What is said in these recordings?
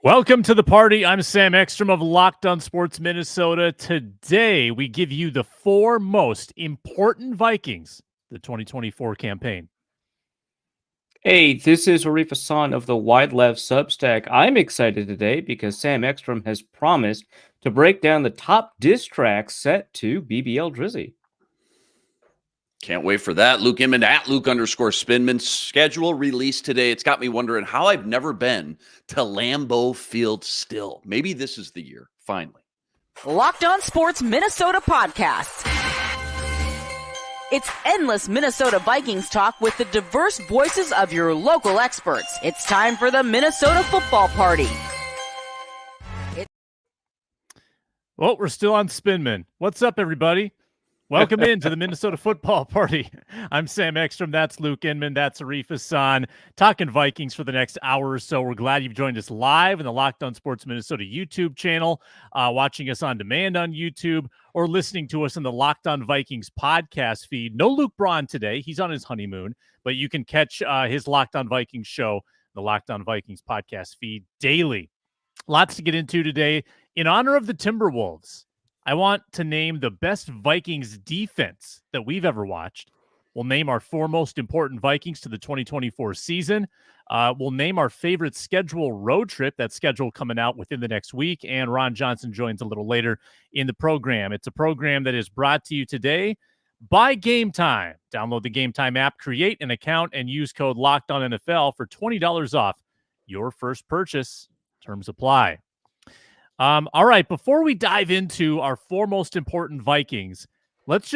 Welcome to the party. I'm Sam Ekstrom of Locked On Sports Minnesota. Today, we give you the four most important Vikings, the 2024 campaign. Hey, this is Arif Hasan of the Wide Left Substack. I'm excited today because Sam Ekstrom has promised to break down the top diss tracks set to BBL Drizzy. Can't wait for that. Luke Inman at Luke_Spinman. Schedule released today. It's got me wondering how I've never been to Lambeau Field still. Maybe this is the year, finally. Locked On Sports Minnesota podcast. It's endless Minnesota Vikings talk with the diverse voices of your local experts. It's time for the Minnesota Football Party. Well, we're still on Spinman. What's up, everybody? Welcome into the Minnesota Football Party. I'm Sam Ekstrom. That's Luke Inman. That's Arif Hasan. Talking Vikings for the next hour or so. We're glad you've joined us live in the Locked On Sports Minnesota YouTube channel, watching us on demand on YouTube, or listening to us in the Locked On Vikings podcast feed. No Luke Braun today. He's on his honeymoon, but you can catch his Locked On Vikings show, the Locked On Vikings podcast feed daily. Lots to get into today. In honor of the Timberwolves, I want to name the best Vikings defense that we've ever watched. We'll name our four most important Vikings to the 2024 season. We'll name our favorite schedule road trip. That schedule coming out within the next week. And Ron Johnson joins a little later in the program. It's a program that is brought to you today by Gametime. Download the Gametime app, create an account, and use code LOCKEDONNFL for $20 off your first purchase. Terms apply. All right, before we dive into our four most important Vikings, let's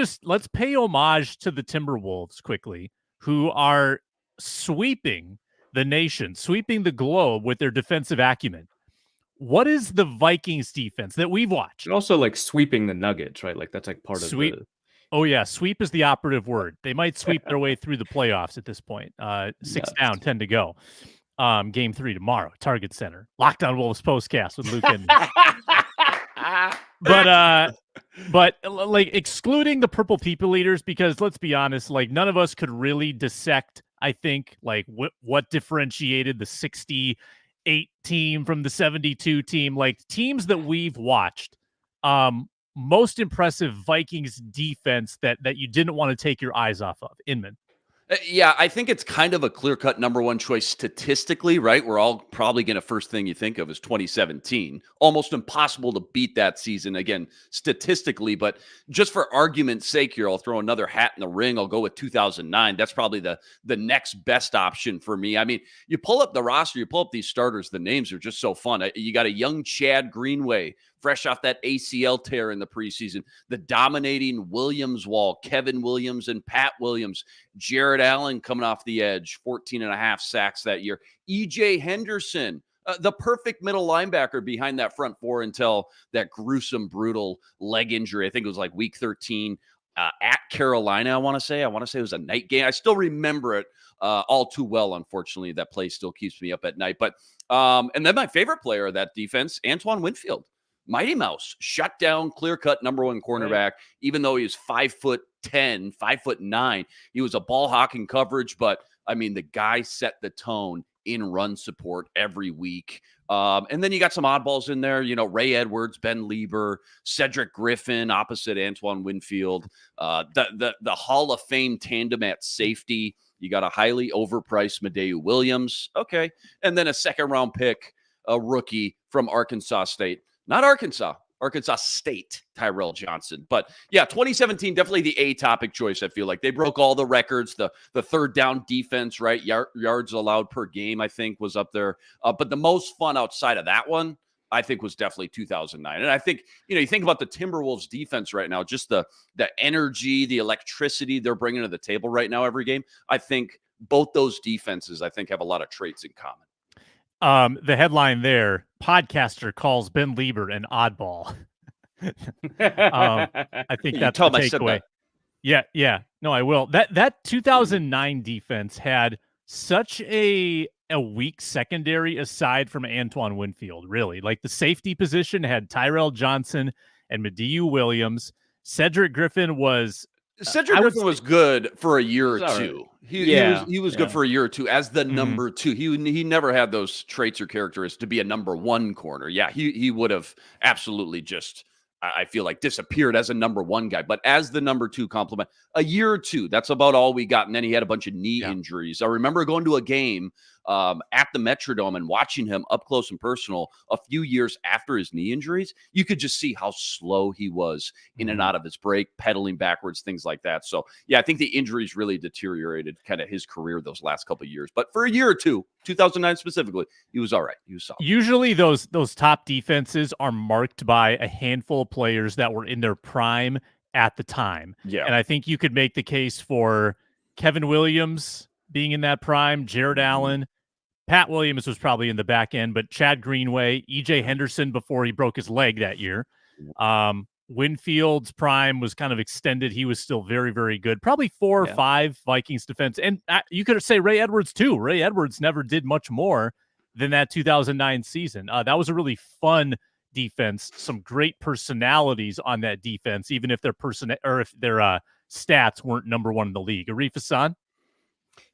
pay homage to the Timberwolves quickly, who are sweeping the nation, sweeping the globe with their defensive acumen. What is the Vikings defense that we've watched? And also like sweeping the Nuggets, right? Like that's like part Sweep. of the... Oh, yeah, sweep is the operative word. They might sweep their way through the playoffs at this point. 6 down, 10 to go. Game 3 tomorrow, Target Center. Locked On Wolves postcast with Luke and but like excluding the purple people eaters, because let's be honest, like none of us could really dissect, I think, like what differentiated the 68 team from the 72 team, like teams that we've watched. Most impressive Vikings defense that you didn't want to take your eyes off of. Inman. Yeah, I think it's kind of a clear-cut number one choice statistically, right? We're all probably going to first thing you think of is 2017. Almost impossible to beat that season, again, statistically. But just for argument's sake here, I'll throw another hat in the ring. I'll go with 2009. That's probably the next best option for me. I mean, you pull up the roster, you pull up these starters, the names are just so fun. You got a young Chad Greenway, fresh off that ACL tear in the preseason, the dominating Williams wall, Kevin Williams and Pat Williams, Jared Allen coming off the edge, 14 and a half sacks that year. EJ Henderson, the perfect middle linebacker behind that front four until that gruesome, brutal leg injury. I think it was like week 13 at Carolina, I want to say. It was a night game. I still remember it all too well, unfortunately. That play still keeps me up at night. But and then my favorite player of that defense, Antoine Winfield. Mighty Mouse, shut down, clear-cut number one cornerback, right. Even though he was 5'10", 5'9", he was a ball hawking coverage, but I mean, the guy set the tone in run support every week. And then you got some oddballs in there, you know, Ray Edwards, Ben Lieber, Cedric Griffin, opposite Antoine Winfield, the Hall of Fame tandem at safety. You got a highly overpriced Medeu Williams. Okay. And then a second-round pick, a rookie from Arkansas State. Not Arkansas State, Tyrell Johnson. But yeah, 2017, definitely the A-topic choice, I feel like. They broke all the records. The third down defense, right? Yards allowed per game, I think, was up there. But the most fun outside of that one, I think, was definitely 2009. And I think, you know, you think about the Timberwolves defense right now, just the energy, the electricity they're bringing to the table right now every game. I think both those defenses, I think, have a lot of traits in common. The headline there, podcaster calls Ben Lieber an oddball. I think that's the takeaway. Yeah. No, I will. That 2009 defense had such a weak secondary aside from Antoine Winfield, really. Like the safety position had Tyrell Johnson and Medeu Williams. Cedric Griffin was Cedric Griffin was good for a year or two. He was good for a year or two as the number two. He never had those traits or characteristics to be a number one corner. Yeah, he would have absolutely just, I feel like, disappeared as a number one guy. But as the number two complement, a year or two, that's about all we got. And then he had a bunch of knee injuries. I remember going to a game at the Metrodome and watching him up close and personal a few years after his knee injuries. You could just see how slow he was in and out of his break, pedaling backwards, things like that. So, yeah, I think the injuries really deteriorated kind of his career those last couple of years. But for a year or two, 2009 specifically, he was all right. He was solid. Usually those top defenses are marked by a handful of players that were in their prime at the time. Yeah. And I think you could make the case for Kevin Williams being in that prime, Jared Allen. Pat Williams was probably in the back end, but Chad Greenway, E.J. Henderson before he broke his leg that year. Winfield's prime was kind of extended. He was still very, very good. Probably 4 or 5 Vikings defense. And you could say Ray Edwards too. Ray Edwards never did much more than that 2009 season. That was a really fun defense. Some great personalities on that defense, even if their stats weren't number one in the league. Arif Hasan?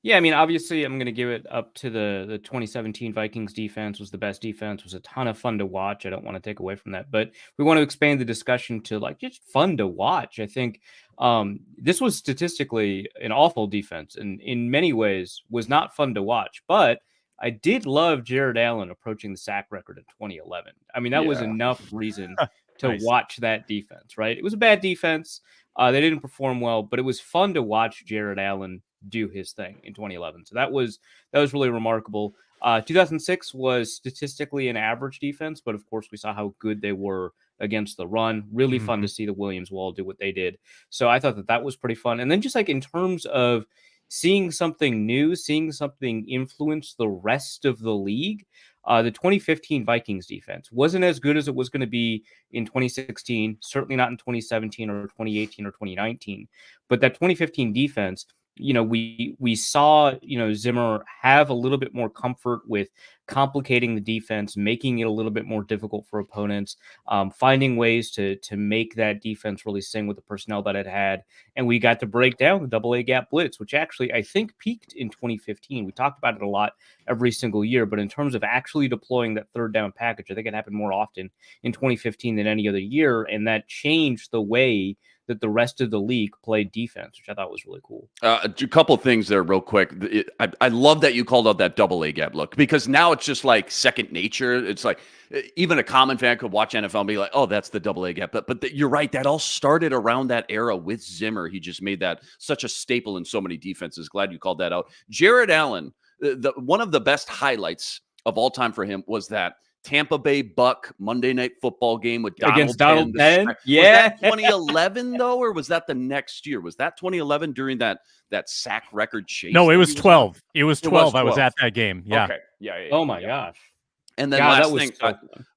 Yeah, I mean, obviously, I'm going to give it up to the 2017 Vikings defense was the best defense. It was a ton of fun to watch. I don't want to take away from that, but we want to expand the discussion to like just fun to watch. I think this was statistically an awful defense, and in many ways was not fun to watch. But I did love Jared Allen approaching the sack record in 2011. I mean, that was enough reason to watch that defense, right? It was a bad defense. They didn't perform well, but it was fun to watch Jared Allen do his thing in 2011. So that was really remarkable. 2006 was statistically an average defense, but of course we saw how good they were against the run. Really fun to see the Williams Wall do what they did. So I thought that was pretty fun. And then just like in terms of seeing something new, seeing something influence the rest of the league, the 2015 Vikings defense wasn't as good as it was going to be in 2016, certainly not in 2017 or 2018 or 2019. But that 2015 defense, we saw, Zimmer have a little bit more comfort with complicating the defense, making it a little bit more difficult for opponents, finding ways to make that defense really sing with the personnel that it had. And we got to break down the double A gap blitz, which actually I think peaked in 2015. We talked about it a lot every single year, but in terms of actually deploying that third down package, I think it happened more often in 2015 than any other year. And that changed the way that the rest of the league played defense, which I thought was really cool. A couple things there real quick. I love that you called out that double A gap look, because now it's just like second nature. It's like even a common fan could watch NFL and be like, oh, that's the double A gap. But you're right. That all started around that era with Zimmer. He just made that such a staple in so many defenses. Glad you called that out. Jared Allen, one of the best highlights of all time for him was that Tampa Bay Buck Monday Night Football game with against Donald Penn. Yeah. Was that 2011 though, or was that the next year? Was that 2011 during that sack record chase? No, it was 12. It was 12. I was at that game. Yeah. Okay. Yeah. Oh my gosh. And then last thing,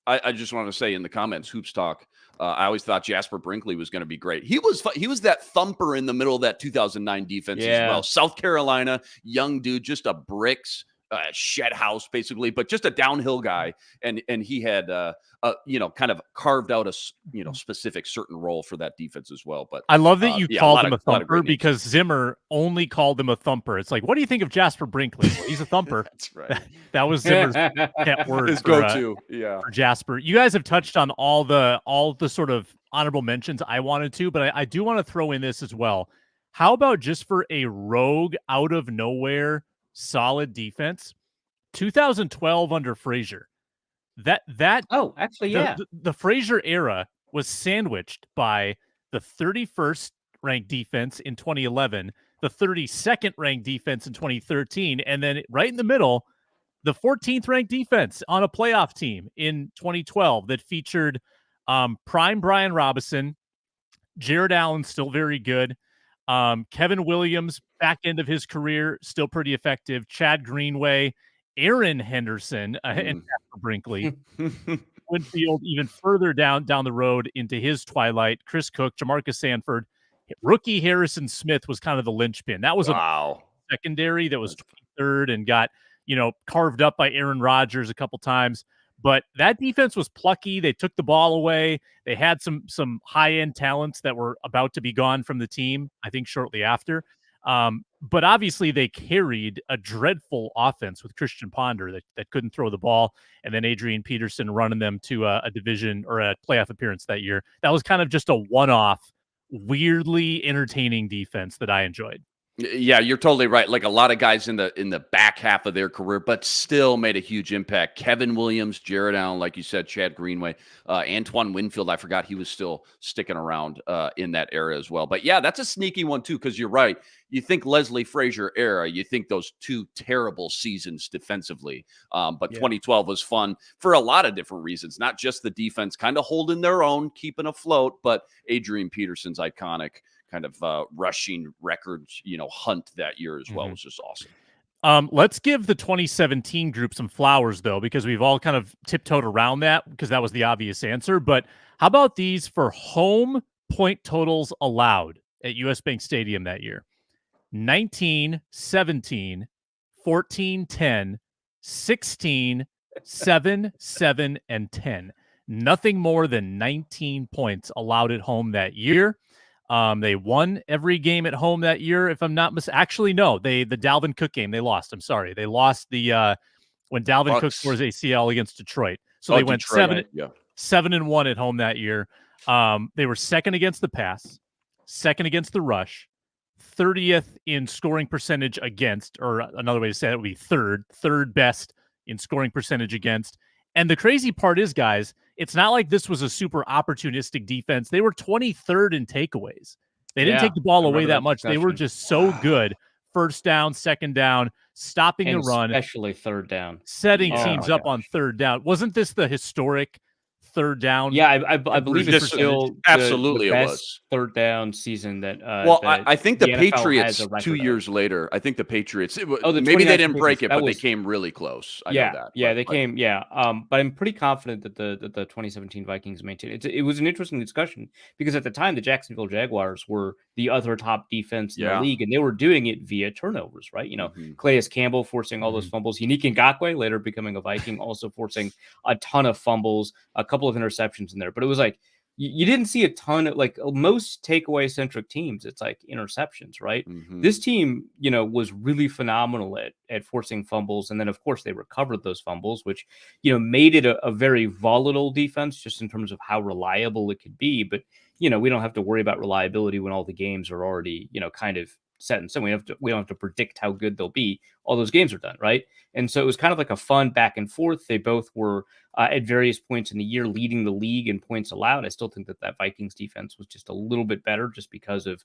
I just want to say in the comments, Hoops Talk, I always thought Jasper Brinkley was going to be great. He was that thumper in the middle of that 2009 defense as well. South Carolina, young dude, just a bricks. Shed house basically, but just a downhill guy, and he had kind of carved out a specific certain role for that defense as well. But I love that you called him a thumper, because Zimmer only called him a thumper. It's like, what do you think of Jasper Brinkley? Well, he's a thumper. That's right. That was Zimmer's pet word. His go-to, for Jasper. You guys have touched on all the sort of honorable mentions I wanted to, but I do want to throw in this as well. How about just for a rogue, out of nowhere, solid defense, 2012 under Frazier. The Frazier era was sandwiched by the 31st ranked defense in 2011, the 32nd ranked defense in 2013, and then right in the middle, the 14th ranked defense on a playoff team in 2012 that featured prime Brian Robinson, Jared Allen, still very good, Kevin Williams, back end of his career, still pretty effective. Chad Greenway, Aaron Henderson, and Jasper Brinkley. Winfield even further down the road into his twilight. Chris Cook, Jamarcus Sanford, rookie Harrison Smith was kind of the linchpin. That was a secondary that was 23rd and got carved up by Aaron Rodgers a couple times. But that defense was plucky. They took the ball away. They had some high-end talents that were about to be gone from the team, I think shortly after. But obviously they carried a dreadful offense with Christian Ponder that couldn't throw the ball, and then Adrian Peterson running them to a division or a playoff appearance that year. That was kind of just a one-off, weirdly entertaining defense that I enjoyed. Yeah, you're totally right. Like a lot of guys in the back half of their career, but still made a huge impact. Kevin Williams, Jared Allen, like you said, Chad Greenway, Antoine Winfield. I forgot he was still sticking around in that era as well. But yeah, that's a sneaky one too, because you're right. You think Leslie Frazier era, you think those two terrible seasons defensively. But 2012 was fun for a lot of different reasons, not just the defense kind of holding their own, keeping afloat, but Adrian Peterson's iconic kind of rushing records, hunt that year as well was just awesome. Let's give the 2017 group some flowers, though, because we've all kind of tiptoed around that because that was the obvious answer. But how about these for home point totals allowed at US Bank Stadium that year? 19, 17, 14, 10, 16, 7, 7, and 10. Nothing more than 19 points allowed at home that year. They won every game at home that year, if I'm not actually, no, the Dalvin Cook game, they lost. I'm sorry. They lost when Dalvin Cook scores ACL against Detroit. So they went Detroit, 7-1 at home that year. They were second against the pass, second against the rush, 30th in scoring percentage against, or another way to say that would be third best in scoring percentage against. And the crazy part is, guys, it's not like this was a super opportunistic defense. They were 23rd in takeaways. They didn't take the ball away that much. They were just so good. First down, second down, stopping the run. Especially third down. Setting teams up on third down. Wasn't this the historic third down? Yeah, I believe it's still absolutely the it best was third down season that. I think the Patriots 2 years later. I think the Patriots. Maybe they didn't break it, but they came really close. I know that. Yeah, they came. Yeah, but I'm pretty confident that the 2017 Vikings maintained it. It was an interesting discussion because at the time the Jacksonville Jaguars were the other top defense in the league, and they were doing it via turnovers, right? Calais Campbell forcing all those fumbles. Unique Ngakoue, later becoming a Viking, also forcing a ton of fumbles, a couple of interceptions in there. But it was like you didn't see a ton of, like most takeaway centric teams, it's like interceptions, right? This team, was really phenomenal at forcing fumbles. And then of course they recovered those fumbles, which, made it a very volatile defense just in terms of how reliable it could be. But, we don't have to worry about reliability when all the games are already, kind of set in stone. We don't have to predict how good they'll be. All those games are done, right? And so it was kind of like a fun back and forth. They both were at various points in the year leading the league in points allowed. I still think that Vikings defense was just a little bit better just because of,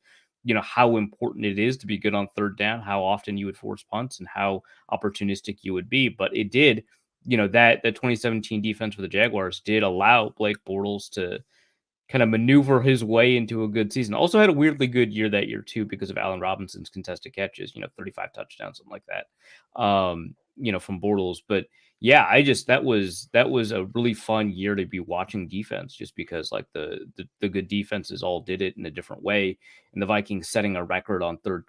how important it is to be good on third down, how often you would force punts and how opportunistic you would be. But it did, that the 2017 defense for the Jaguars did allow Blake Bortles to kind of maneuver his way into a good season. Also had a weirdly good year that year too, because of Allen Robinson's contested catches, 35 touchdowns, something like that, from Bortles. But yeah, that was a really fun year to be watching defense, just because like the good defenses all did it in a different way. And the Vikings setting a record on third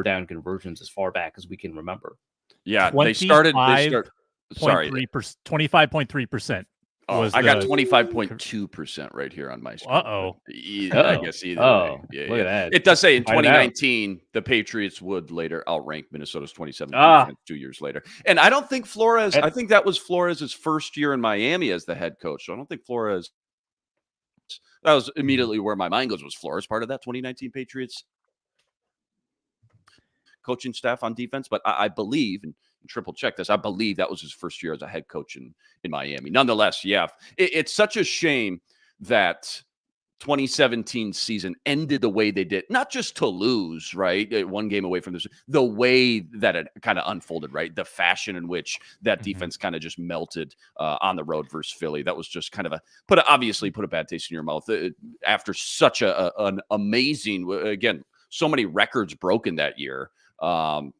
down conversions as far back as we can remember. Yeah. They started 25.3%. I got 25.2% right here on my screen. I guess either way. Look at that. It does say in 2019, the Patriots would later outrank Minnesota's 2017 defense 2 years later. And I don't think Flores, I think that was Flores' first year in Miami as the head coach. So I don't think Flores, that was immediately where my mind goes. Was Flores part of that 2019 Patriots coaching staff on defense? But I believe, and triple check this, I believe that was his first year as a head coach in Miami. Nonetheless, it's such a shame that 2017 season ended the way they did, not just to lose, right? One game away from this, the way that it kind of unfolded, right? The fashion in which that defense kind of just melted on the road versus Philly. That was just kind of obviously put a bad taste in your mouth after such an amazing, again, so many records broken that year.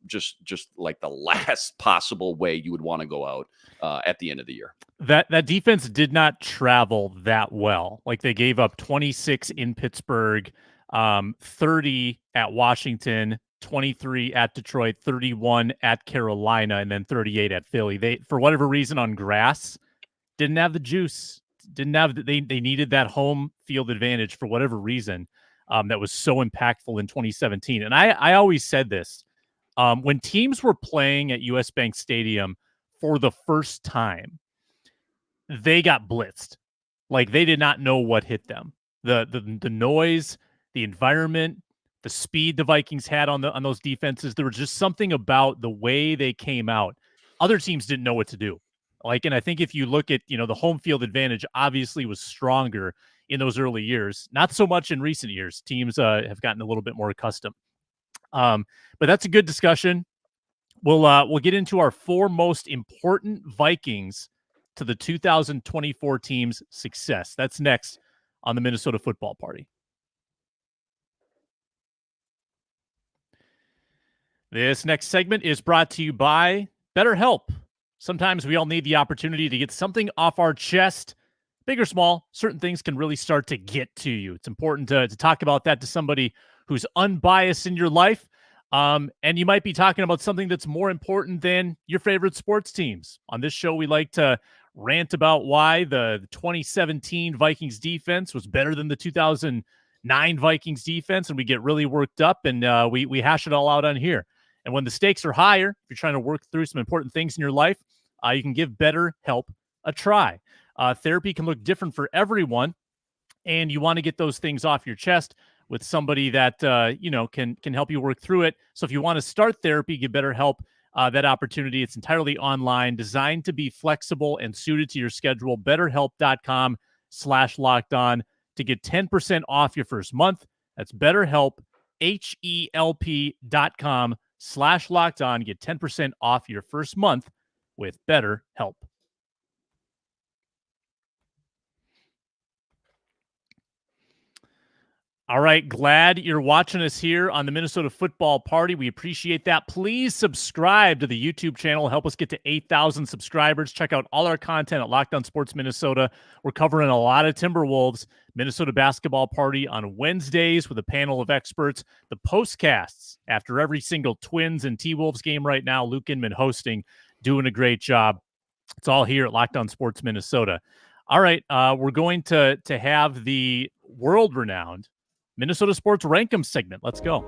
Just like the last possible way you would want to go out at the end of the year. That defense did not travel that well. Like they gave up 26 in Pittsburgh, 30 at Washington, 23 at Detroit, 31 at Carolina, and then 38 at Philly. They, for whatever reason, on grass, didn't have the juice, didn't have they needed that home field advantage for whatever reason. That was so impactful in 2017. And I always said this, when teams were playing at US Bank Stadium for the first time, they got blitzed. Like, they did not know what hit them. The noise, the environment, the speed the Vikings had on those defenses. There was just something about the way they came out. Other teams didn't know what to do. And I think if you look at, the home field advantage obviously was stronger in those early years. Not so much in recent years. Teams have gotten a little bit more accustomed. But that's a good discussion. We'll get into our 4 most important Vikings to the 2024 team's success. That's next on the Minnesota Football Party. This next segment is brought to you by BetterHelp. Sometimes we all need the opportunity to get something off our chest. Big or small, certain things can really start to get to you. It's important to talk about that to somebody who's unbiased in your life. And you might be talking about something that's more important than your favorite sports teams. On this show, we like to rant about why the 2017 Vikings defense was better than the 2009 Vikings defense, and we get really worked up, and we hash it all out on here. And when the stakes are higher, if you're trying to work through some important things in your life, you can give BetterHelp a try. Therapy can look different for everyone, and you want to get those things off your chest with somebody that can help you work through it. So if you want to start therapy, give BetterHelp that opportunity. It's entirely online, designed to be flexible and suited to your schedule. BetterHelp.com/lockedon to get 10% off your first month. That's BetterHelp, HELP.com/lockedon. Get 10% off your first month with BetterHelp. All right, glad you're watching us here on the Minnesota Football Party. We appreciate that. Please subscribe to the YouTube channel. Help us get to 8,000 subscribers. Check out all our content at Locked On Sports Minnesota. We're covering a lot of Timberwolves. Minnesota Basketball Party on Wednesdays with a panel of experts. The postcasts after every single Twins and T-Wolves game right now. Luke Inman hosting, doing a great job. It's all here at Locked On Sports Minnesota. All right, we're going to have the world-renowned Minnesota Sports Rankem segment. Let's go.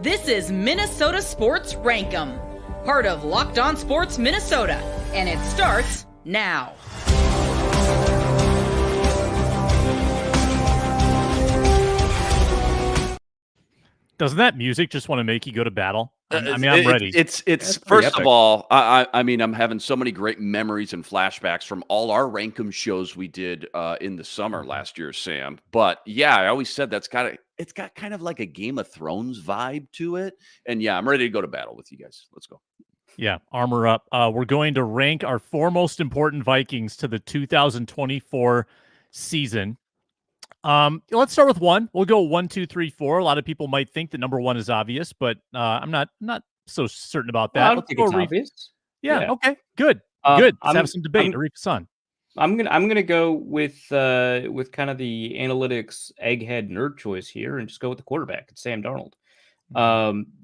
This is Minnesota Sports Rankem, part of Locked On Sports Minnesota, and it starts now. Doesn't that music just want to make you go to battle? I'm ready. It's first of all, I mean, I'm having so many great memories and flashbacks from all our Rankem shows we did in the summer last year, Sam. But yeah, I always said it's got kind of like a Game of Thrones vibe to it. And yeah, I'm ready to go to battle with you guys. Let's go. Yeah, armor up. We're going to rank our 4 most important Vikings to the 2024 season. Let's start with 1. We'll go 1, 2, 3, 4. A lot of people might think that number 1 is obvious, but I'm not so certain about that. Well, I don't think it's obvious. Yeah. Okay. Good. Good. Let's have some debate. Arif Hasan. I'm gonna go with kind of the analytics egghead nerd choice here, and just go with the quarterback. It's Sam Darnold.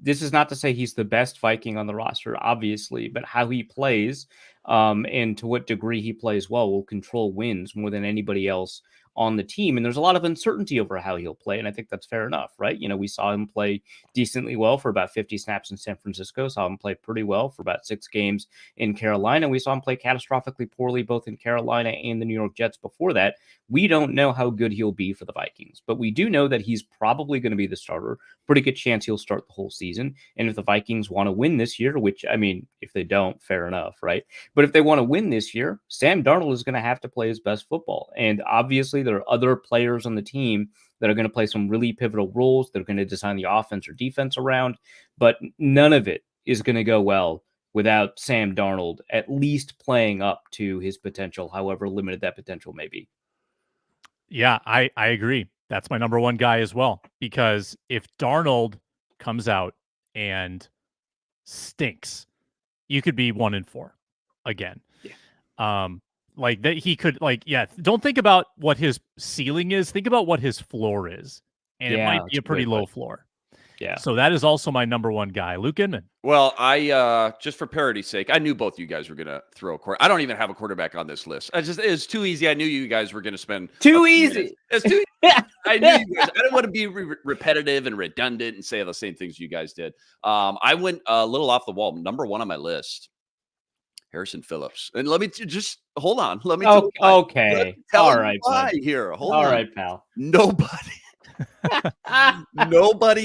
This is not to say he's the best Viking on the roster, obviously, but how he plays and to what degree he plays well will control wins more than anybody else on the team. And there's a lot of uncertainty over how he'll play. And I think that's fair enough, right? We saw him play decently well for about 50 snaps in San Francisco, saw him play pretty well for about 6 games in Carolina. We saw him play catastrophically poorly both in Carolina and the New York Jets before that. We don't know how good he'll be for the Vikings, but we do know that he's probably going to be the starter. Pretty good chance he'll start the whole season. And if the Vikings want to win this year, which, I mean, if they don't, fair enough, right? But if they want to win this year, Sam Darnold is going to have to play his best football. And obviously there are other players on the team that are going to play some really pivotal roles. They're going to design the offense or defense around, but none of it is going to go well without Sam Darnold at least playing up to his potential, however limited that potential may be. Yeah, I agree. That's my number 1 guy as well, because if Darnold comes out and stinks, you could be 1-4 again. Yeah. Like that he could don't think about what his ceiling is. Think about what his floor is. And it might be a pretty low floor. Yeah. So that is also my number one guy, Luke Inman. Well, I just for parity's sake, I knew both you guys were going to throw a quarterback. I don't even have a quarterback on this list. It's too easy. I knew you guys were going to spend Too easy. It's too easy. I knew you guys. I didn't want to be repetitive and redundant and say the same things you guys did. I went a little off the wall. Number one on my list, Harrison Phillips. And let me just hold on. Let me okay. All right, here. Hold on. All right, pal. Nobody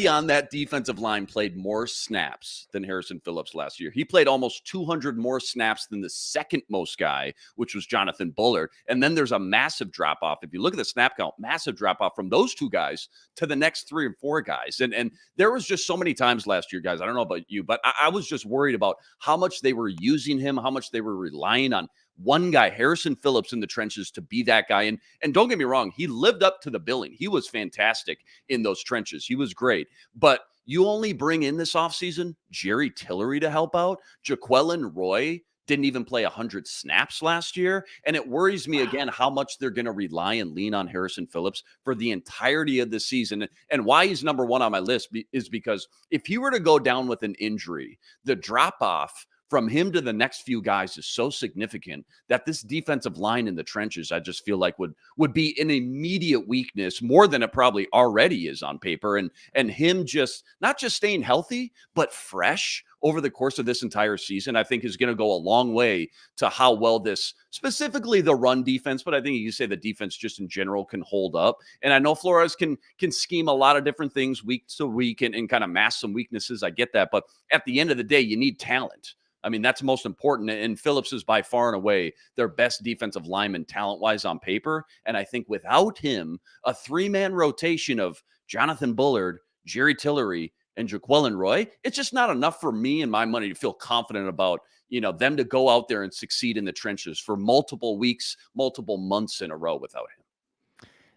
on that defensive line played more snaps than Harrison Phillips last year. He played almost 200 more snaps than the second most guy, which was Jonathan Bullard. And then there's a massive drop off. If you look at the snap count, massive drop off from those two guys to the next 3 or 4 guys. And there was just so many times last year, guys. I don't know about you, but I was just worried about how much they were using him, how much they were relying on one guy, Harrison Phillips, in the trenches to be that guy. And don't get me wrong, he lived up to the billing. He was fantastic in those trenches. He was great. But you only bring in this offseason Jerry Tillery to help out. Jaquelin Roy didn't even play 100 snaps last year. And it worries me again how much they're going to rely and lean on Harrison Phillips for the entirety of the season. And why he's number one on my list is because if he were to go down with an injury, the drop-off from him to the next few guys is so significant that this defensive line in the trenches, I just feel like would be an immediate weakness, more than it probably already is on paper. And him just not just staying healthy, but fresh over the course of this entire season, I think is going to go a long way to how well this, specifically the run defense, but I think you can say the defense just in general can hold up. And I know Flores can scheme a lot of different things week to week and kind of mask some weaknesses. I get that. But at the end of the day, you need talent. I mean, that's most important. And Phillips is by far and away their best defensive lineman talent-wise on paper. And I think without him, a 3-man rotation of Jonathan Bullard, Jerry Tillery, and Jaquelin Roy, it's just not enough for me and my money to feel confident about, them to go out there and succeed in the trenches for multiple weeks, multiple months in a row without him.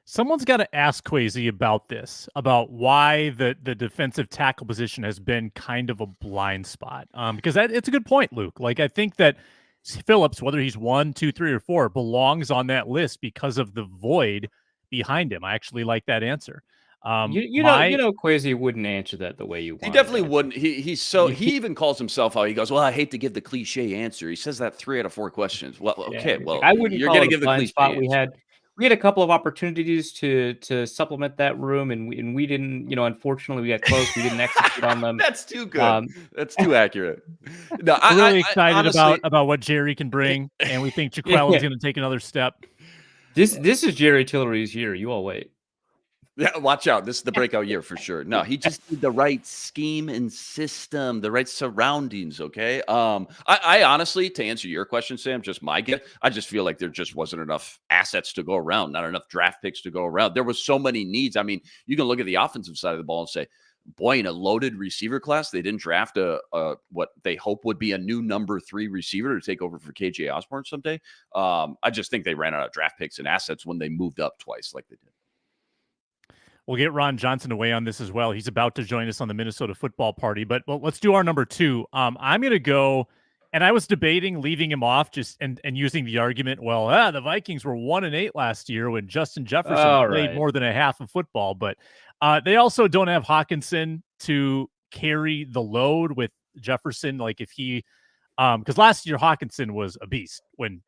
Someone's got to ask Kwesi about this, about why the defensive tackle position has been kind of a blind spot. Because it's a good point, Luke. Like, I think that Phillips, whether he's 1, 2, 3, or 4, belongs on that list because of the void behind him. I actually like that answer. Kwesi wouldn't answer that the way you want. He definitely wouldn't. He even calls himself out. He goes, well, I hate to give the cliche answer. He says that 3 out of 4 questions. Well, okay. Well, I wouldn't. You're going to give the cliche spot. Answer. We had a couple of opportunities to supplement that room, and we didn't. Unfortunately, we got close. We didn't execute on them. That's too good. That's too accurate. No, I'm really excited honestly, about what Jerry can bring, and we think Jaquelin's going to take another step. This is Jerry Tillery's year. You all wait. Yeah, watch out. This is the breakout year for sure. No, he just did the right scheme and system, the right surroundings, okay? I honestly, to answer your question, Sam, just my guess, I just feel like there just wasn't enough assets to go around, not enough draft picks to go around. There was so many needs. I mean, you can look at the offensive side of the ball and say, boy, in a loaded receiver class, they didn't draft a what they hope would be a new number 3 receiver to take over for KJ Osborne someday. I just think they ran out of draft picks and assets when they moved up twice like they did. We'll get Ron Johnson to weigh on this as well. He's about to join us on the Minnesota Football Party. But let's do our number 2. I'm going to go, and I was debating leaving him off and using the argument, well, the Vikings were 1-8 last year when Justin Jefferson played more than a half of football. But they also don't have Hawkinson to carry the load with Jefferson. Like if he because last year Hawkinson was a beast when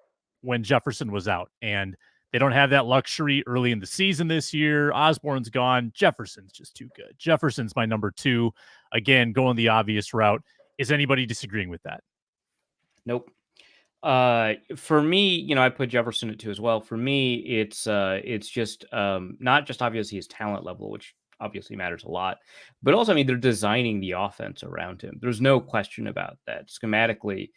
Jefferson was out, and they don't have that luxury early in the season this year. Osborne's gone. Jefferson's just too good. Jefferson's my number 2. Again, going the obvious route. Is anybody disagreeing with that? Nope. For me, I put Jefferson at 2 as well. For me, it's just not just obviously his talent level, which obviously matters a lot, but also, they're designing the offense around him. There's no question about that. Schematically,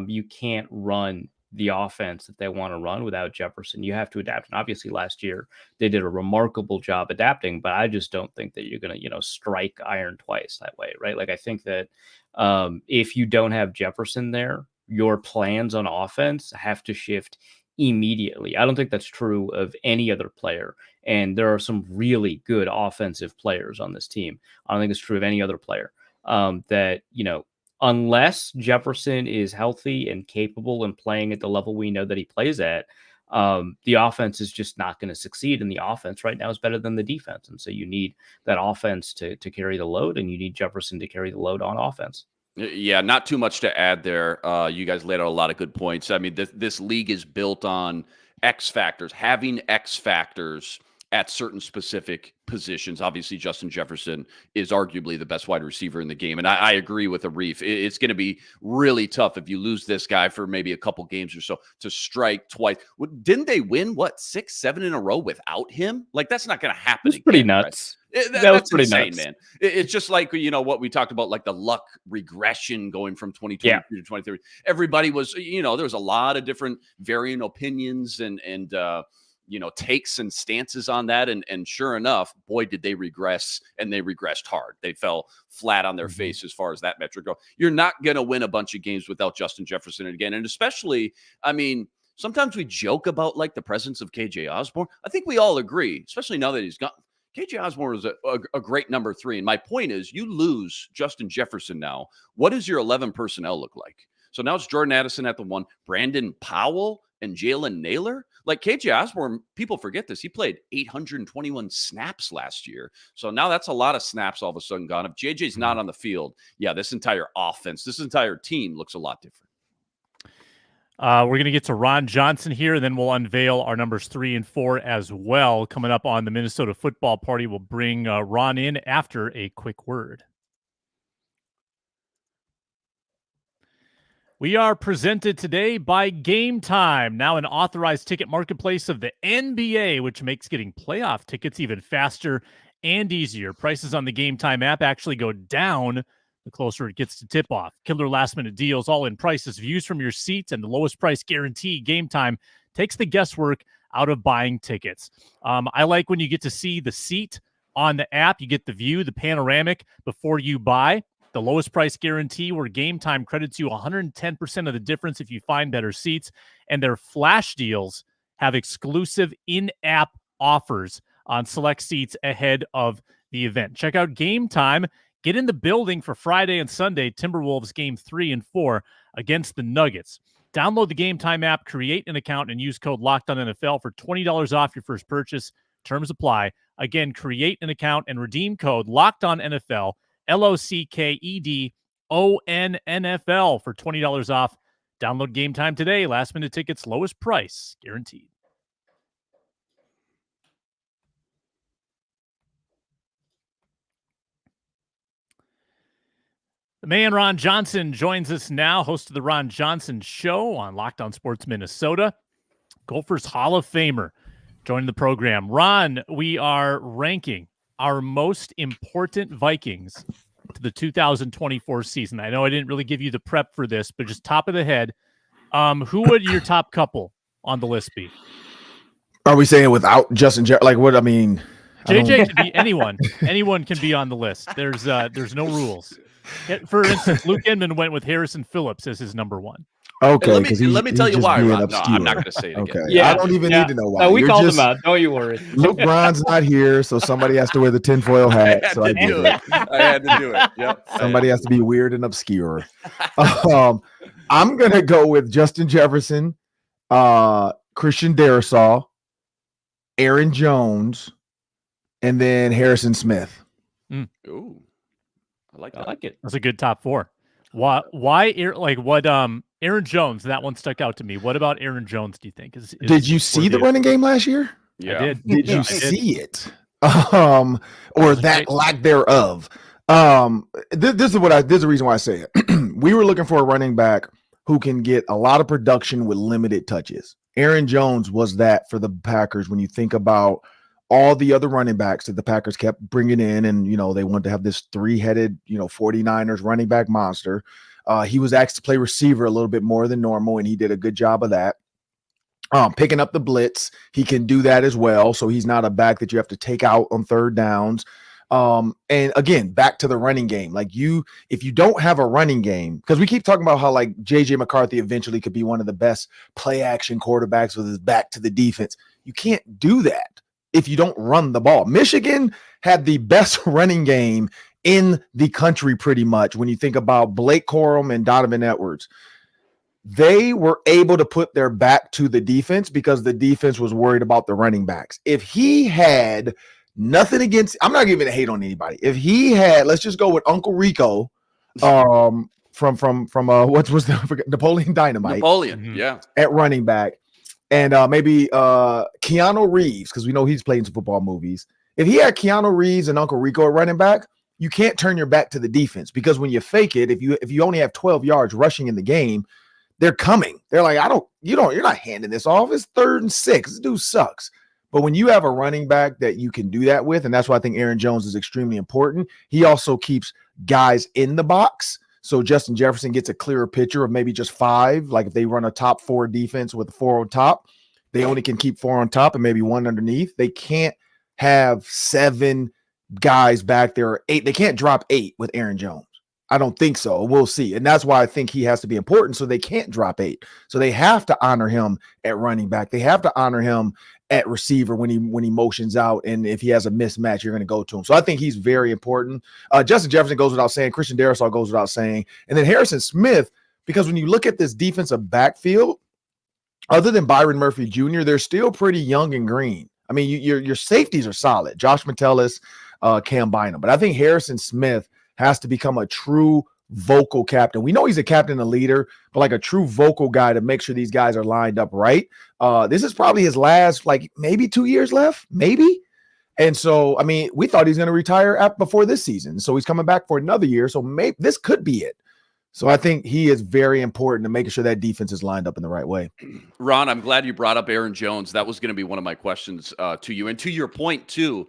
you can't run the offense that they want to run without Jefferson. You have to adapt. And obviously last year they did a remarkable job adapting, but I just don't think that you're going to, strike iron twice that way. Right. Like I think that if you don't have Jefferson there, your plans on offense have to shift immediately. I don't think that's true of any other player. And there are some really good offensive players on this team. I don't think it's true of any other player that, unless Jefferson is healthy and capable and playing at the level we know that he plays at, the offense is just not going to succeed. And the offense right now is better than the defense. And so you need that offense to carry the load, and you need Jefferson to carry the load on offense. Yeah, not too much to add there. You guys laid out a lot of good points. I mean, this league is built on X factors, having X factors at certain specific positions. Obviously, Justin Jefferson is arguably the best wide receiver in the game. And I agree with Arif. It's going to be really tough if you lose this guy for maybe a couple games or so to strike twice. Didn't they win, 6, 7 in a row without him? Like, that's not going to happen. It's pretty nuts. Right? That was pretty insane, nuts, man. It's just like, what we talked about, like the luck regression going from 2022 to 2030. Everybody was, there was a lot of different varying opinions and takes and stances on that. And sure enough, boy, did they regress, and they regressed hard. They fell flat on their face as far as that metric goes. You're not going to win a bunch of games without Justin Jefferson again. And especially, sometimes we joke about like the presence of KJ Osborne. I think we all agree, especially now that he's gone. KJ Osborne is a great number 3. And my point is, you lose Justin Jefferson now. What does your 11 personnel look like? So now it's Jordan Addison at the 1, Brandon Powell and Jalen Naylor. Like KJ Osborne, people forget this. He played 821 snaps last year. So now that's a lot of snaps all of a sudden gone. If JJ's not on the field, this entire offense, this entire team looks a lot different. We're going to get to Ron Johnson here, and then we'll unveil our numbers 3 and 4 as well. Coming up on the Minnesota Football Party, we'll bring Ron in after a quick word. We are presented today by Gametime, now an authorized ticket marketplace of the NBA, which makes getting playoff tickets even faster and easier. Prices on the Gametime app actually go down the closer it gets to tip-off. Killer last-minute deals, all-in prices, views from your seats, and the lowest price guarantee. Gametime takes the guesswork out of buying tickets. I like when you get to see the seat on the app. You get the view, the panoramic, before you buy. The lowest price guarantee, where Gametime credits you 110% of the difference if you find better seats. And their flash deals have exclusive in-app offers on select seats ahead of the event. Check out Gametime. Get in the building for Friday and Sunday Timberwolves game 3 and 4 against the Nuggets. Download the Gametime app, create an account, and use code LOCKEDONNFL for $20 off your first purchase. Terms apply. Again, create an account and redeem code LOCKEDONNFL. LOCKEDONNFL for $20 off. Download Gametime today. Last minute tickets, lowest price guaranteed. The man Ron Johnson joins us now, host of the Ron Johnson Show on Locked On Sports Minnesota. Gophers Hall of Famer joining the program. Ron, we are ranking our most important Vikings to the 2024 season. I know I didn't really give you the prep for this, but just top of the head, who would your top couple on the list be? Are we saying without Justin Jefferson? Like what? I mean, JJ can be anyone. Anyone can be on the list. There's no rules. For instance, Luke Inman went with Harrison Phillips as his number 1. Okay, let me tell you why, Ron. No, I'm not going to say it again. Okay. Yeah, I don't even need to know why. No, we called him out. Don't you worry. Luke Bryan's not here, so somebody has to wear the tinfoil hat. I had to do it. Yep. Somebody has to be weird and obscure. I'm going to go with Justin Jefferson, Christian Darrisaw, Aaron Jones, and then Harrison Smith. Ooh, I like it. That's a good top 4. Why? Aaron Jones, that one stuck out to me. What about Aaron Jones, do you think? Did you see the running game last year? Yeah. I did. Did you see it? Or that lack thereof? This is the reason why I say it. We were looking for a running back who can get a lot of production with limited touches. Aaron Jones was that for the Packers. When you think about all the other running backs that the Packers kept bringing in, and, they wanted to have this 3-headed, 49ers running back monster. He was asked to play receiver a little bit more than normal, and he did a good job of that. Picking up the blitz, he can do that as well. So he's not a back that you have to take out on third downs. And again, back to the running game. If you don't have a running game, because we keep talking about how JJ McCarthy eventually could be one of the best play action quarterbacks with his back to the defense. You can't do that if you don't run the ball. Michigan had the best running game in the country pretty much when you think about Blake Corum and Donovan Edwards. they were able to put their back to the defense because the defense was worried about the running backs. If he had nothing against, I'm not giving a hate on anybody. If he had, let's just go with Uncle Rico, from what was the Napoleon Dynamite, yeah, at running back, and maybe Keanu Reeves, because we know he's played in some football movies. If he had Keanu Reeves and Uncle Rico at running back, you can't turn your back to the defense, because when you fake it, if you only have 12 yards rushing in the game, they're coming. They're like, you're not handing this off. It's 3rd and 6. This dude sucks. But when you have a running back that you can do that with, and that's why I think Aaron Jones is extremely important, he also keeps guys in the box. So Justin Jefferson gets a clearer picture of maybe just 5. Like if they run a top 4 defense with 4 on top, they only can keep 4 on top and maybe 1 underneath. They can't have 7 guys back there, or 8. They can't drop 8 with Aaron Jones. I don't think so. We'll see. And that's why I think he has to be important. So they can't drop 8. So they have to honor him at running back. They have to honor him at receiver when he motions out. And if he has a mismatch, you're going to go to him. So I think he's very important. Justin Jefferson goes without saying. Christian Darrisaw goes without saying. And then Harrison Smith, because when you look at this defensive backfield, other than Byron Murphy Jr., they're still pretty young and green. I mean, your safeties are solid. Josh Metellus, Cam Bynum. But I think Harrison Smith has to become a true vocal captain. We know he's a captain, a leader, but like a true vocal guy to make sure these guys are lined up right. This is probably his last, like maybe 2 years left, maybe. And so, I mean, we thought he's going to retire before this season. So he's coming back for another year. So maybe this could be it. So I think he is very important to making sure that defense is lined up in the right way. Ron, I'm glad you brought up Aaron Jones. That was going to be one of my questions to you. And to your point, too,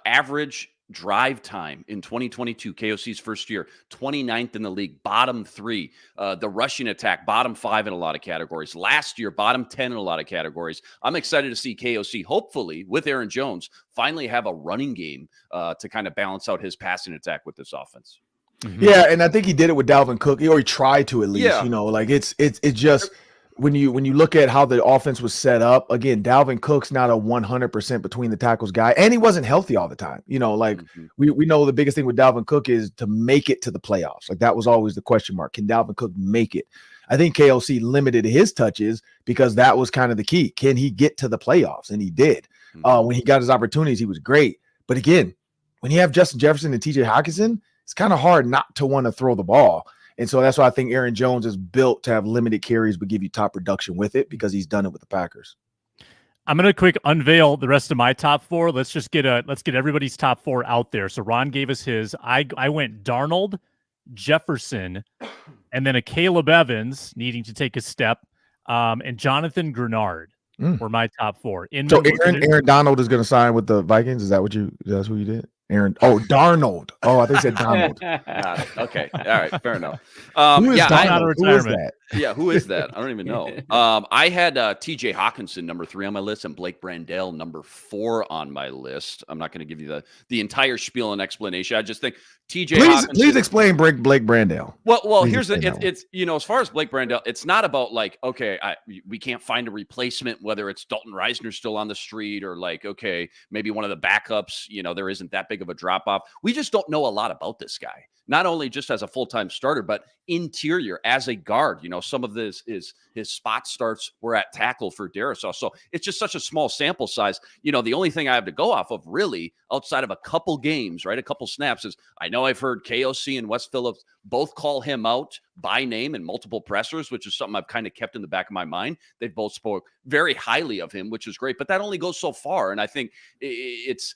average drive time in 2022, KOC's first year, 29th in the league, bottom 3. The rushing attack, bottom 5 in a lot of categories. Last year, bottom 10 in a lot of categories. I'm excited to see KOC, hopefully, with Aaron Jones, finally have a running game to kind of balance out his passing attack with this offense. Mm-hmm. Yeah, and I think he did it with Dalvin Cook, or he tried to at least. Yeah. You know, like it's just when you look at how the offense was set up. Again, Dalvin Cook's not a 100% between the tackles guy, and he wasn't healthy all the time. You know, like we know the biggest thing with Dalvin Cook is to make it to the playoffs. Like that was always the question mark. Can Dalvin Cook make it? I think KOC limited his touches because that was kind of the key. Can he get to the playoffs? And he did. When he got his opportunities, he was great. But again, when you have Justin Jefferson and TJ Hockenson, it's kind of hard not to want to throw the ball. And so that's why I think Aaron Jones is built to have limited carries but give you top production with it, because he's done it with the Packers. I'm going to quick unveil the rest of my top 4. Let's get everybody's top 4 out there. So Ron gave us his. I went Darnold, Jefferson, and then a Caleb Evans needing to take a step, and Jonathan Grenard were my top 4. So Aaron Donald is going to sign with the Vikings. That's who you did? Aaron. Oh, Darnold. Oh, I think you said Donald. Okay. All right. Fair enough. Who is that? Yeah. Who is that? I don't even know. I had TJ Hockenson, number 3 on my list, and Blake Brandel, number 4 on my list. I'm not going to give you the entire spiel and explanation. I just think TJ Hockenson. Please explain Blake Brandel. Well, here's it's as far as Blake Brandel, it's not about like, okay, we can't find a replacement, whether it's Dalton Reisner still on the street or like, okay, maybe one of the backups, there isn't that big of a drop off. We just don't know a lot about this guy, not only just as a full-time starter, but interior as a guard. Some of this is his spot starts were at tackle for Darrisaw. So it's just such a small sample size. The only thing I have to go off of really outside of a couple games, right? A couple snaps is I know I've heard KOC and Wes Phillips both call him out by name in multiple pressers, which is something I've kind of kept in the back of my mind. They both spoke very highly of him, which is great, but that only goes so far. And I think it's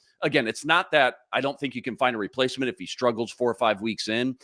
not that I don't think you can find a replacement if he struggles 4 or 5 weeks in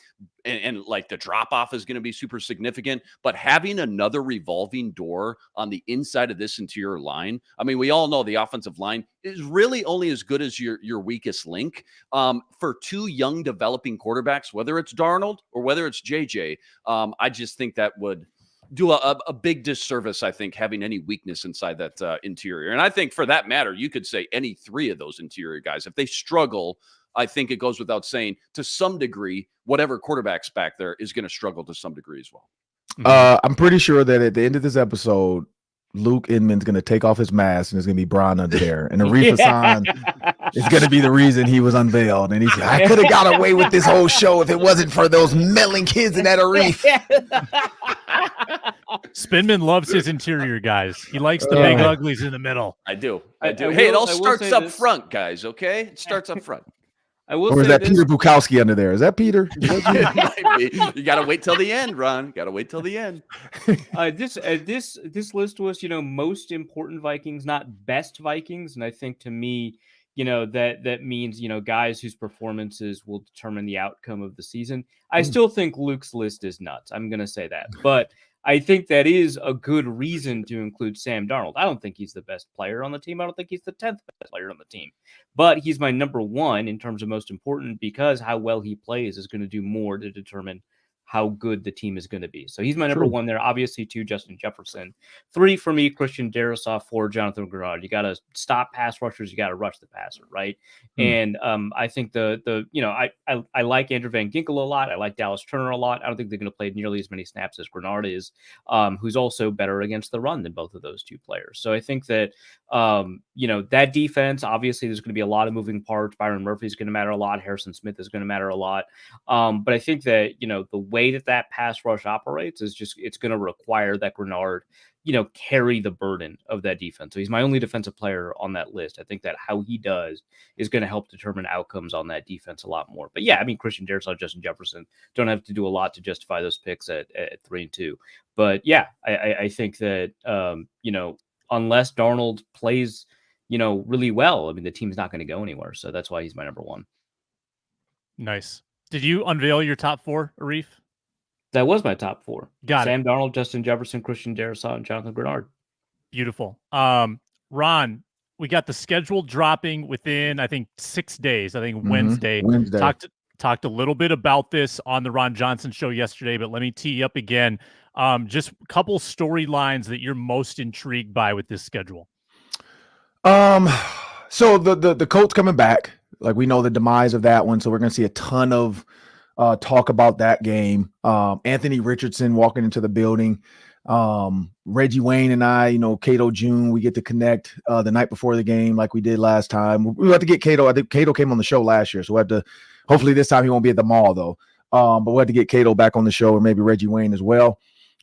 and like the drop off is going to be super significant, but having another revolving door on the inside of this interior line. I mean, we all know the offensive line is really only as good as your weakest link. For 2 young developing quarterbacks, whether it's Darnold or whether it's JJ, I just think that would do a big disservice, I think, having any weakness inside that interior. And I think for that matter, you could say any 3 of those interior guys, if they struggle, I think it goes without saying to some degree, whatever quarterback's back there is going to struggle to some degree as well. I'm pretty sure that at the end of this episode, Luke Inman's going to take off his mask and there's going to be Brian under there. And Arif Hasan is going to be the reason he was unveiled. And he's like, I could have got away with this whole show if it wasn't for those meddling kids in that Arif. Spinman loves his interior guys. He likes the big uglies in the middle. I do. I Hey, it all starts up front, guys, okay? It starts up front. Or is that Peter Bukowski under there? Is that Peter? You got to wait till the end, Ron. Got to wait till the end. This list was, most important Vikings, not best Vikings. And I think to me, that means, guys whose performances will determine the outcome of the season. I still think Luke's list is nuts. I'm going to say that. But I think that is a good reason to include Sam Darnold. I don't think he's the best player on the team. I don't think he's the 10th best player on the team. But he's my number one in terms of most important because how well he plays is going to do more to determine how good the team is going to be. So he's my number one there. Obviously, 2, Justin Jefferson. 3 for me, Christian Darrisaw. 4, Jonathan Grenard. You got to stop pass rushers. You got to rush the passer, right? And I think I like Andrew Van Ginkel a lot. I like Dallas Turner a lot. I don't think they're going to play nearly as many snaps as Grenard is, who's also better against the run than both of those two players. So I think that, that defense, obviously there's going to be a lot of moving parts. Byron Murphy is going to matter a lot. Harrison Smith is going to matter a lot. But I think that, the way that pass rush operates is it's going to require that Grenard, carry the burden of that defense. So he's my only defensive player on that list. I think that how he does is going to help determine outcomes on that defense a lot more. But yeah, I mean, Christian Darrisaw, Justin Jefferson don't have to do a lot to justify those picks at 3 and 2. But yeah, I think that, unless Darnold plays, really well, I mean, the team's not going to go anywhere. So that's why he's my number one. Nice. Did you unveil your top 4, Arif? That was my top 4. Got Sam it. Darnold, Justin Jefferson, Christian Darrisaw, and Jonathan Grenard. Beautiful. Ron, we got the schedule dropping within, I think, 6 days. I think Wednesday. Talked a little bit about this on the Ron Johnson show yesterday, but let me tee you up again. Just a couple storylines that you're most intrigued by with this schedule. So the Colts coming back, like we know the demise of that one. So we're going to see a ton of talk about that game. Anthony Richardson walking into the building. Reggie Wayne and I, Cato June, we get to connect the night before the game like we did last time. We have to get Cato. I think Cato came on the show last year, so we have to. Hopefully this time he won't be at the mall though. But we have to get Cato back on the show and maybe Reggie Wayne as well.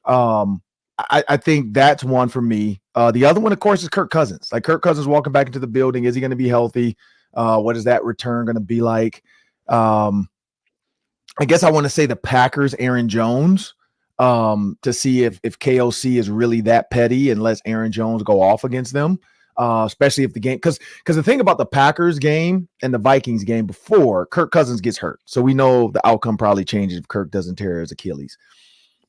I think that's one for me. The other one, of course, is Kirk Cousins. Like Kirk Cousins walking back into the building. Is he going to be healthy? What is that return going to be like? I guess I want to say the Packers, Aaron Jones, to see if KOC is really that petty and lets Aaron Jones go off against them, especially if the game, because the thing about the Packers game and the Vikings game before, Kirk Cousins gets hurt. So we know the outcome probably changes if Kirk doesn't tear his Achilles.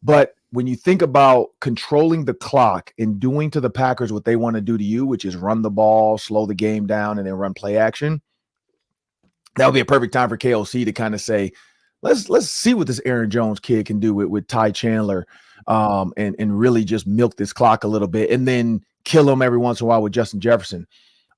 But when you think about controlling the clock and doing to the Packers what they want to do to you, which is run the ball, slow the game down, and then run play action, that would be a perfect time for KOC to kind of say, let's see what this Aaron Jones kid can do with Ty Chandler, and really just milk this clock a little bit, and then kill him every once in a while with Justin Jefferson.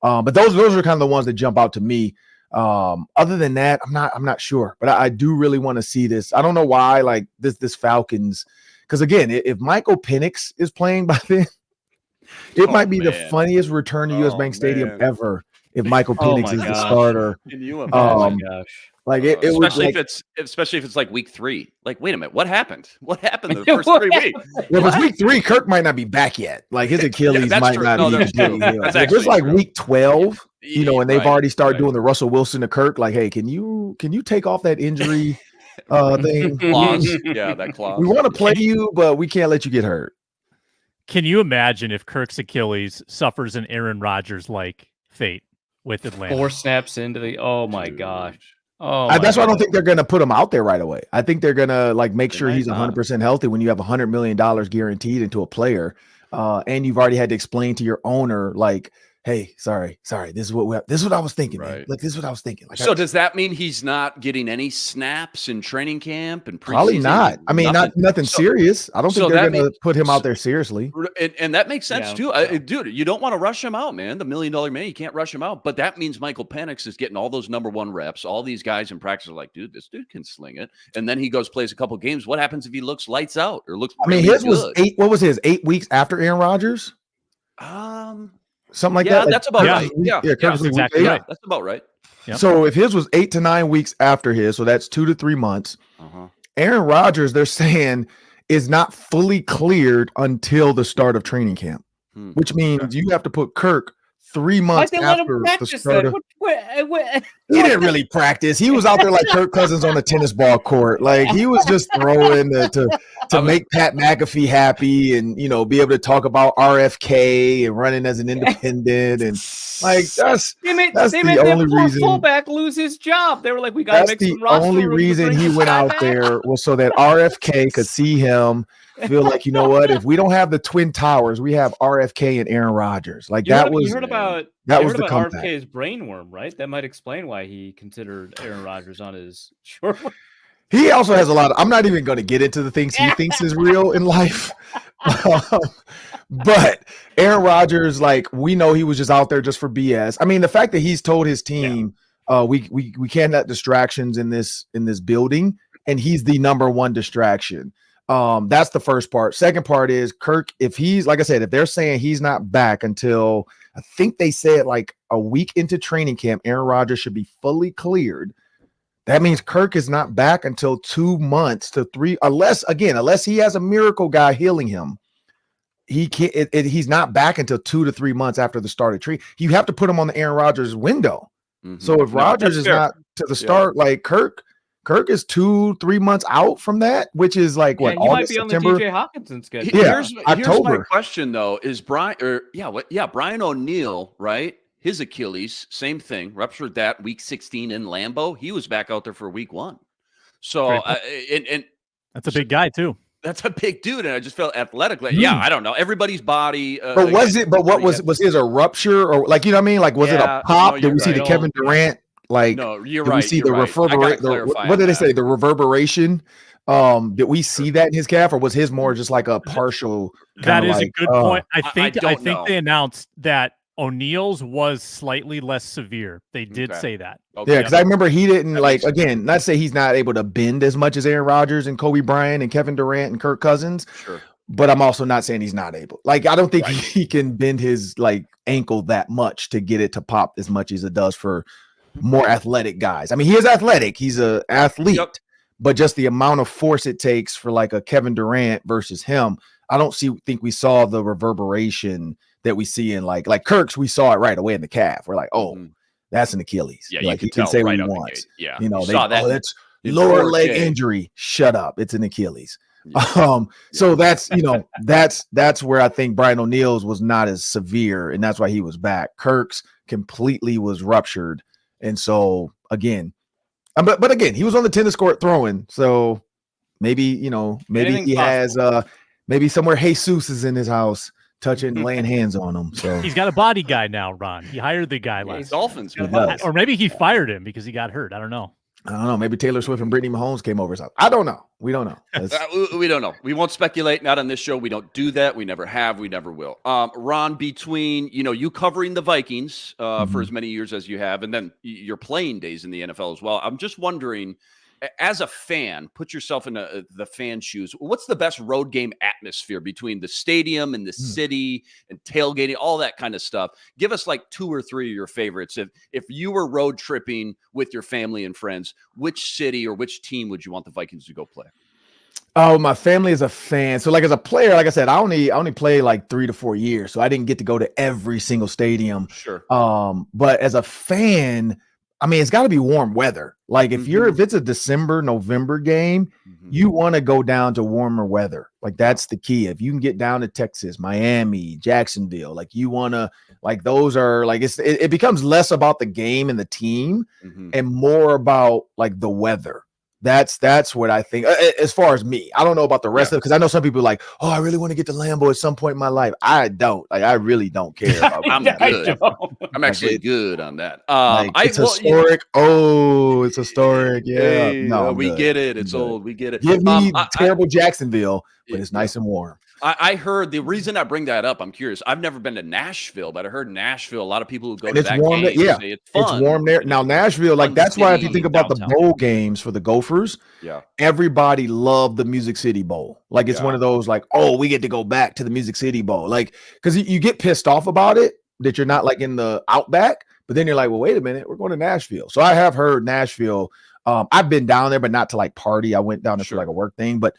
But those are kind of the ones that jump out to me. Other than that, I'm not sure, but I do really want to see this. I don't know why, like this Falcons, because again, if Michael Penix is playing by then, it might be the funniest return to US Bank Stadium ever. If Michael Penix is the starter. Can you imagine? Oh my gosh. Like it especially was like, especially if it's like week 3. Like, wait a minute, what happened? What happened the first 3 weeks? well, if it's week 3, Kirk might not be back yet. Like his Achilles might true. not No, be that's true. completely healed. That's If it's like actually true. week 12, and they've Right, already started right. doing the Russell Wilson to Kirk, like, hey, can you take off that injury thing? Clause. Yeah, that clause. We want to play you, but we can't let you get hurt. Can you imagine if Kirk's Achilles suffers an Aaron Rodgers-like fate with Atlanta? 4 snaps into the, oh my gosh. Oh, That's why I don't God. think they're going to put him out there right away. I think they're going to make They sure might he's not. 100% healthy when you have $100 million guaranteed into a player. And you've already had to explain to your owner, like, hey, sorry, this is what I was thinking. Man. Right. Like, this is what I was thinking. Like, So does that mean he's not getting any snaps in training camp and preseason? probably not. I mean, nothing So- serious. I don't so think they're that going to means- put him out there seriously. And that makes sense Yeah, too. yeah. Dude, you don't want to rush him out, man. The $1 million man, you can't rush him out. But that means Michael Penix is getting all those number 1 reps. All these guys in practice are like, dude, this dude can sling it. And then he goes, plays a couple games. What happens if he looks lights out or looks I mean, really his was good? 8. What was his 8 weeks after Aaron Rodgers? Something like yeah, that. Like, that's about right. Yeah, Yeah, Kirk was week exactly 8. right. That's about right. Yep. So if his was 8 to 9 weeks after his, so that's 2 to 3 months. Aaron Rodgers, they're saying, is not fully cleared until the start of training camp, which means you have to put Kirk 3 months after the start of. He didn't really practice. He was out there like Kirk Cousins on a tennis ball court. Like he was just throwing to make Pat McAfee happy and be able to talk about RFK and running as an independent and like that's the only reason fullback lose his job. They were like, we got to make some roster. The only reason he went out there was so that RFK could see him. Feel like, what? If we don't have the Twin Towers, we have RFK and Aaron Rodgers. Like you that heard, was you heard about that was the comeback. RFK's brainworm, right? That might explain why he considered Aaron Rodgers on his short. He also has a lot of. I'm not even going to get into the things he thinks is real in life, but Aaron Rodgers, like we know, he was just out there just for BS. I mean, the fact that he's told his team, we can't let distractions in this building, and he's the number one distraction. That's the first part. Second part is Kirk, if he's, like I said, if they're saying he's not back until I think they said like a week into training camp, Aaron Rodgers should be fully cleared. That means Kirk is not back until 2 months to 3, unless he has a miracle guy healing him. He can't. He's not back until 2 to 3 months after the start of training. You have to put him on the Aaron Rodgers window. So if Rodgers is not to the start, like Kirk is 2-3 months out from that, which is like what? He August, might be on September? the DJ Hawkinson schedule. Here's October. my question though: is Brian Brian O'Neill, right? His Achilles, same thing, ruptured that week 16 in Lambeau. He was back out there for week 1. So and that's a big guy too. That's a big dude, and I just felt athletically. I don't know. Everybody's body. But was it? But what was his a rupture or like you know what I mean? Like was it a pop? Did we see the Kevin Durant? Like no, you're did right. we see the reverberation? What did they say? The reverberation. Did we see that in his calf, or was his more just like a partial? That is a good point. I think know. they announced that O'Neill's was slightly less severe. They did say that. Okay. Yeah, because I remember he didn't again, not say he's not able to bend as much as Aaron Rodgers and Kobe Bryant and Kevin Durant and Kirk Cousins. Sure. But I'm also not saying he's not able. Like, I don't think he can bend his like ankle that much to get it to pop as much as it does for more athletic guys. I mean, he is athletic. He's an athlete, but just the amount of force it takes for like a Kevin Durant versus him, I don't think we saw the reverberation that we see in like Kirk's. We saw it right away in the calf. We're like, that's an Achilles. Yeah, like you can tell say right what he out wants. the gate. Yeah, that's lower leg injury. Shut up. It's an Achilles. Yeah. So that's that's where I think Brian O'Neill's was not as severe, and that's why he was back. Kirk's completely was ruptured, and so again, but again, he was on the tennis court throwing. So maybe he has maybe somewhere Jesus is in his house touching, laying hands on him. So he's got a body guy now, Ron. He hired the guy last. Dolphins, or maybe he fired him because he got hurt. I don't know. Maybe Taylor Swift and Brittany Mahomes came over. I don't know. We don't know. We don't know. We won't speculate. Not on this show. We don't do that. We never have. We never will. Ron, between you covering the Vikings for as many years as you have, and then your playing days in the NFL as well, I'm just wondering, as a fan, put yourself in the fan shoes. What's the best road game atmosphere between the stadium and the city and tailgating, all that kind of stuff? Give us like 2 or 3 of your favorites. If you were road tripping with your family and friends, which city or which team would you want the Vikings to go play? Oh, my family is a fan. So like as a player, like I said, I only play like 3 to 4 years. So I didn't get to go to every single stadium. Sure. But as a fan, I mean, it's got to be warm weather. Like if it's a December, November game, you want to go down to warmer weather. Like that's the key. If you can get down to Texas, Miami, Jacksonville, like you want to, like those are like, it becomes less about the game and the team and more about like the weather. That's what I think. As far as me, I don't know about the rest of it because I know some people are like, oh, I really want to get to Lambeau at some point in my life. I don't. Like, I really don't care. About I'm good. I'm actually good on that. It's historic. It's historic. Yeah. We get it. It's old. We get it. Give me terrible Jacksonville, but it's nice and warm. I heard the reason I bring that up. I'm curious. I've never been to Nashville, but I heard Nashville. A lot of people who go And to it's that warm. game Yeah, say it's fun. it's warm there. Now Nashville, like fun that's why if you city, think about the downtown. bowl games for the Gophers, Yeah. everybody loved the Music City Bowl. Like it's Yeah. one of those like, oh, we get to go back to the Music City Bowl. Like because you get pissed off about it that you're not like in the Outback, but then you're like, well, wait a minute, we're going to Nashville. So I have heard Nashville. I've been down there, but not to like party. I went down there for like a work thing, but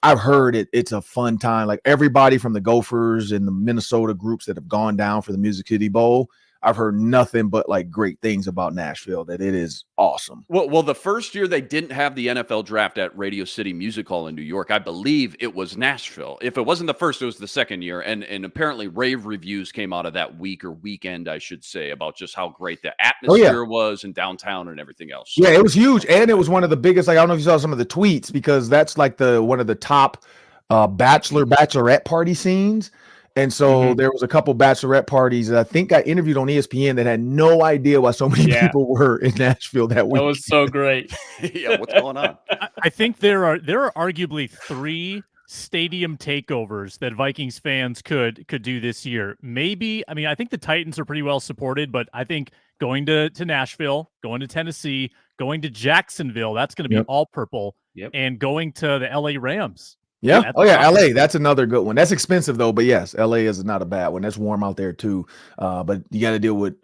I've heard it's a fun time. Like everybody from the Gophers and the Minnesota groups that have gone down for the Music City Bowl, I've heard nothing but like great things about Nashville, that it is awesome. Well, the first year they didn't have the NFL draft at Radio City Music Hall in New York. I believe it was Nashville. If it wasn't the first, it was the second year. And apparently rave reviews came out of that week or weekend, I should say, about just how great the atmosphere was in downtown and everything else. Yeah, it was huge. And it was one of the biggest, like, I don't know if you saw some of the tweets, because that's like one of the top bachelorette party scenes. And so there was a couple bachelorette parties that I think I interviewed on ESPN that had no idea why so many people were in Nashville that week. That was so great. Yeah, what's going on? I think there are arguably 3 stadium takeovers that Vikings fans could do this year. Maybe, I mean, I think the Titans are pretty well supported, but I think going to Nashville, going to Tennessee, going to Jacksonville, that's going to be all purple, and going to the LA Rams. Yeah. Oh, yeah. LA. That's another good one. That's expensive, though. But yes, LA is not a bad one. That's warm out there, too. But you got to deal with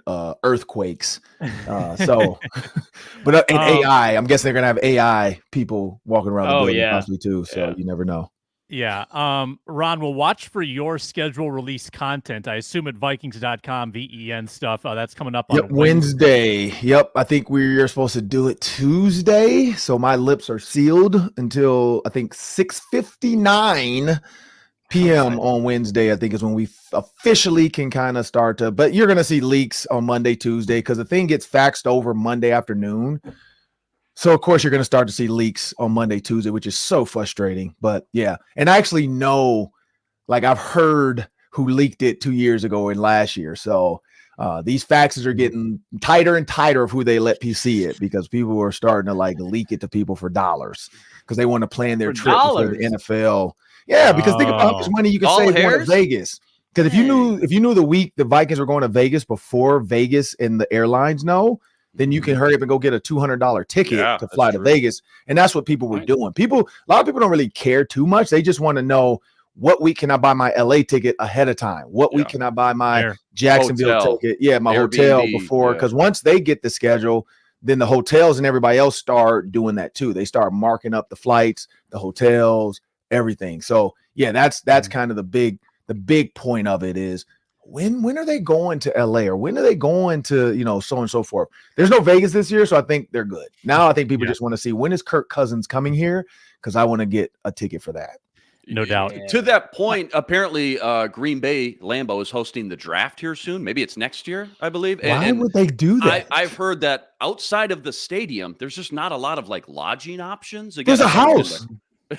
earthquakes. So, but and AI, I'm guessing they're going to have AI people walking around the building possibly, too. So you never know. Yeah. Ron, we'll watch for your schedule release content. I assume at Vikings.com, VEN stuff. That's coming up on Wednesday. Yep. I think we're supposed to do it Tuesday. So my lips are sealed until I think 6:59 p.m. on Wednesday, I think is when we officially can kind of start to, but you're going to see leaks on Monday, Tuesday, because the thing gets faxed over Monday afternoon. So, of course, you're going to start to see leaks on Monday, Tuesday, which is so frustrating. But, yeah. And I actually know, like, I've heard who leaked it 2 years ago and last year. So, these faxes are getting tighter and tighter of who they let see it, because people are starting to, like, leak it to people for dollars because they want to plan their trip for the NFL. Yeah, because think about how much money you can save going to Vegas. Because if you knew the week the Vikings were going to Vegas before Vegas and the airlines know, then you can hurry up and go get a $200 ticket to fly to Vegas. And that's what people were doing. A lot of people don't really care too much. They just want to know, what week can I buy my LA ticket ahead of time? What week can I buy my Jacksonville ticket? Yeah, my hotel before. Because once they get the schedule, then the hotels and everybody else start doing that too. They start marking up the flights, the hotels, everything. So yeah, that's kind of the big point of it is, when are they going to LA, or when are they going to, so and so forth? There's no Vegas this year, so I think they're good. Now I think people just want to see, when is Kirk Cousins coming here? Because I want to get a ticket for that. No doubt. To that point, apparently Green Bay Lambeau is hosting the draft here soon. Maybe it's next year, I believe. Why would they do that? I've heard that outside of the stadium, there's just not a lot of like lodging options. Again, there's a house.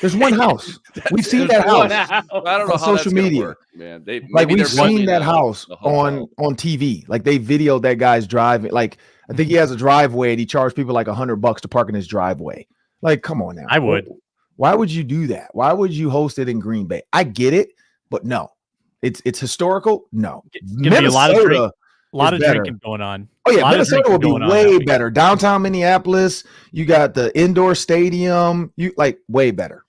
There's one house. We've seen that house. I don't know how social media. Work, man. We've seen that house on TV. Like they videoed that guy's driving. Like I think he has a driveway and he charged people like $100 to park in his driveway. Like, come on now. I would. Why would you do that? Why would you host it in Green Bay? I get it, but no. It's historical. No. Give me a lot of drinking going on. Oh yeah, Minnesota will be way better. Downtown Minneapolis, you got the indoor stadium. You like way better.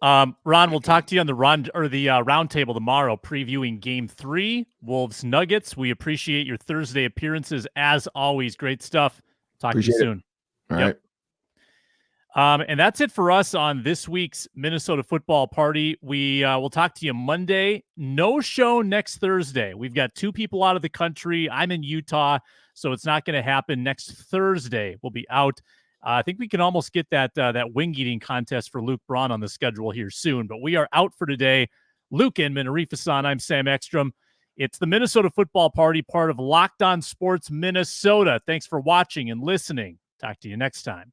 Ron, we'll talk to you on the roundtable tomorrow, previewing Game 3, Wolves Nuggets. We appreciate your Thursday appearances as always. Great stuff. Talk to you soon. All right. And that's it for us on this week's Minnesota Football Party. We will talk to you Monday. No show next Thursday. We've got 2 people out of the country. I'm in Utah, so it's not going to happen next Thursday. We'll be out. I think we can almost get that wing eating contest for Luke Braun on the schedule here soon. But we are out for today. Luke Inman, Arif Hasan, I'm Sam Ekstrom. It's the Minnesota Football Party, part of Locked On Sports Minnesota. Thanks for watching and listening. Talk to you next time.